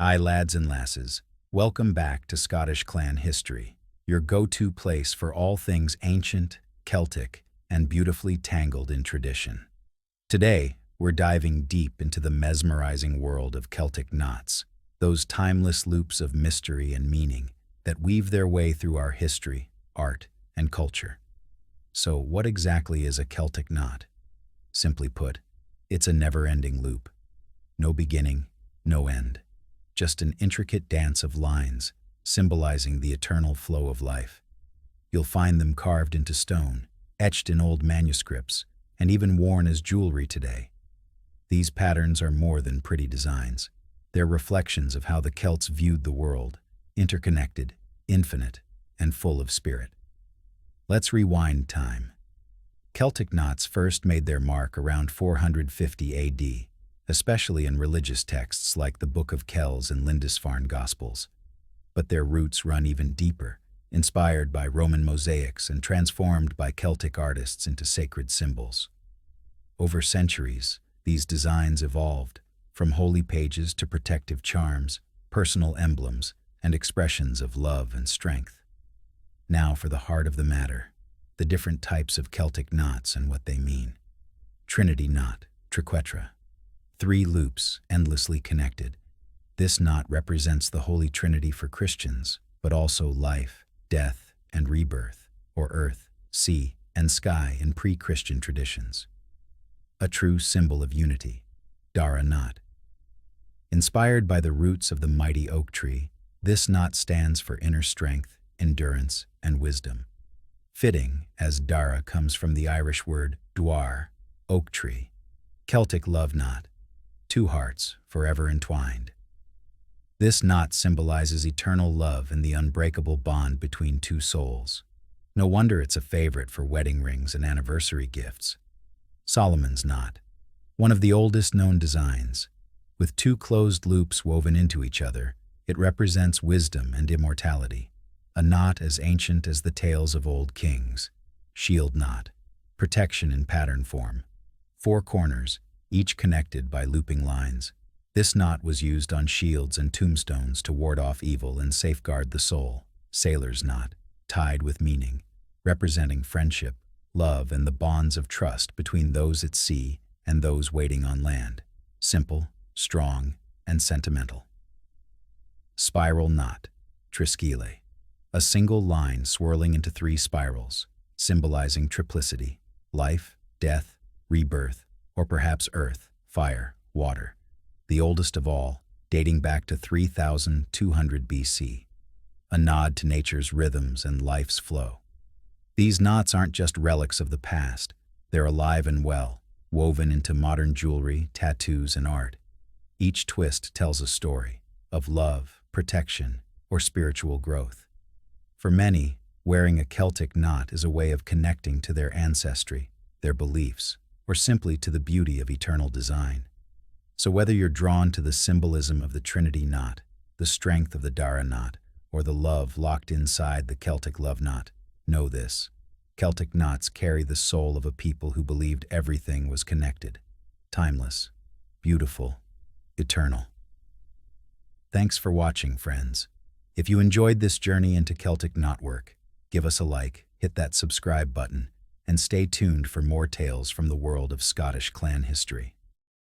Aye, lads and lasses, welcome back to Scottish Clan History, your go-to place for all things ancient, Celtic, and beautifully tangled in tradition. Today, we're diving deep into the mesmerizing world of Celtic knots, those timeless loops of mystery and meaning that weave their way through our history, art, and culture. So, what exactly is a Celtic knot? Simply put, it's a never-ending loop. No beginning, no end. Just an intricate dance of lines, symbolizing the eternal flow of life. You'll find them carved into stone, etched in old manuscripts, and even worn as jewelry today. These patterns are more than pretty designs. They're reflections of how the Celts viewed the world, interconnected, infinite, and full of spirit. Let's rewind time. Celtic knots first made their mark around 450 AD, especially in religious texts like the Book of Kells and Lindisfarne Gospels. But their roots run even deeper, inspired by Roman mosaics and transformed by Celtic artists into sacred symbols. Over centuries, these designs evolved, from holy pages to protective charms, personal emblems, and expressions of love and strength. Now for the heart of the matter, the different types of Celtic knots and what they mean. Trinity knot, Triquetra. 3 loops, endlessly connected. This knot represents the Holy Trinity for Christians, but also life, death, and rebirth, or earth, sea, and sky in pre-Christian traditions. A true symbol of unity, Dara Knot. Inspired by the roots of the mighty oak tree, this knot stands for inner strength, endurance, and wisdom. Fitting, as Dara comes from the Irish word dwar, oak tree. Celtic love knot. 2 hearts, forever entwined. This knot symbolizes eternal love and the unbreakable bond between 2 souls. No wonder it's a favorite for wedding rings and anniversary gifts. Solomon's knot, one of the oldest known designs. With 2 closed loops woven into each other, it represents wisdom and immortality. A knot as ancient as the tales of old kings. Shield knot, protection in pattern form. 4 corners, each connected by looping lines. This knot was used on shields and tombstones to ward off evil and safeguard the soul. Sailor's knot, tied with meaning, representing friendship, love, and the bonds of trust between those at sea and those waiting on land. Simple, strong, and sentimental. Spiral knot, Triskele. A single line swirling into 3 spirals, symbolizing triplicity, life, death, rebirth, or perhaps earth, fire, water. The oldest of all, dating back to 3200 BC. A nod to nature's rhythms and life's flow. These knots aren't just relics of the past, they're alive and well, woven into modern jewelry, tattoos, and art. Each twist tells a story of love, protection, or spiritual growth. For many, wearing a Celtic knot is a way of connecting to their ancestry, their beliefs, or simply to the beauty of eternal design. So whether you're drawn to the symbolism of the Trinity knot, the strength of the Dara knot, or the love locked inside the Celtic love knot, know this. Celtic knots carry the soul of a people who believed everything was connected, timeless, beautiful, eternal. Thanks for watching, friends. If you enjoyed this journey into Celtic knotwork, give us a like, hit that subscribe button, and stay tuned for more tales from the world of Scottish clan history.